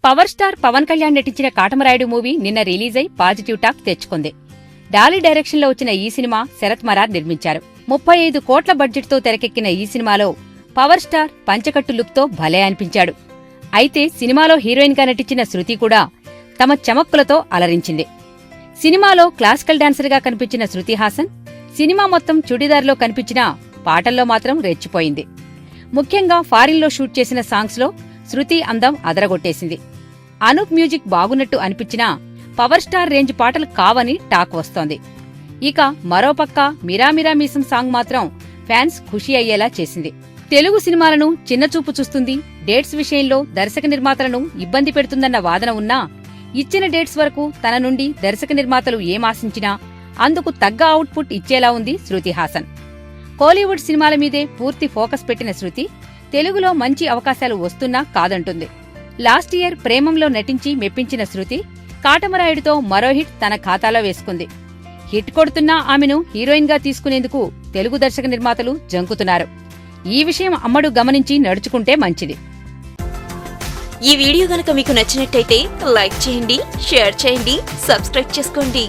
Power star Pawan Kalyan నటించిన Katamarayudu movie నిన్న release అయి పాజిటివ్ టాక్ తెచ్చుకుంది. డాలీ డైరెక్షన్ లో వచ్చిన ఈ సినిమా శరత్ మరార్ నిర్మించారు. 35 కోట్ల బడ్జెట్ తో తెరకెక్కిన ఈ సినిమాలో పవర్ స్టార్ పంచకట్టు లుక్ తో భలే అనిపించాడు. అయితే సినిమాలో హీరోయిన్ గా నటించిన శృతి కూడా తమ చమక్కులతో అలరించింది. సినిమాలో క్లాసికల్ డాన్సర్ గా కనిపించిన శృతి హాసన్ సినిమా మొత్తం చుడిదార్లో కనిపించినా పాటల్లో మాత్రం రెచ్చిపోయింది. ముఖ్యంగా ఫారిన్లో షూట్ చేసిన సాంగ్స్ లో శృతి అందం అదరగొట్టేసింది. అనూప్ మ్యూజిక్ బాగున్నట్టు అనిపించినా పవర్ స్టార్ రేంజ్ పాటలు కావని టాక్ వస్తోంది. ఇక మరోపక్క మిరామిరా మీసం సాంగ్ మాత్రం ఫ్యాన్స్ ఖుషీ అయ్యేలా చేసింది. తెలుగు సినిమాలను చిన్నచూపు చూస్తుంది, డేట్స్ విషయంలో దర్శక నిర్మాతలను ఇబ్బంది పెడుతుందన్న వాదన ఉన్నా ఇచ్చిన డేట్స్ వరకు తన నుండి దర్శక నిర్మాతలు ఏమాశించినా అందుకు తగ్గ అవుట్పుట్ ఇచ్చేలా ఉంది శృతి హాసన్. కోలీవుడ్ సినిమాల మీదే పూర్తి ఫోకస్ పెట్టిన శృతి తెలుగులో మంచి అవకాశాలు వస్తున్నా కాదంటుంది. లాస్ట్ ఇయర్ ప్రేమంలో నటించి మెప్పించిన శృతి కాటమరాయుడుతో మరో హిట్ తన ఖాతాలో వేసుకుంది. హిట్ కొడుతున్నా ఆమెను హీరోయిన్ గా తీసుకునేందుకు తెలుగు దర్శక నిర్మాతలు జంకుతున్నారు. ఈ విషయం అమ్మడు గమనించి నడుచుకుంటే మంచిది. ఈ వీడియో గనుక మీకు నచ్చినట్టయితే లైక్ చేయండి, షేర్ చేయండి, సబ్స్క్రైబ్ చేసుకోండి.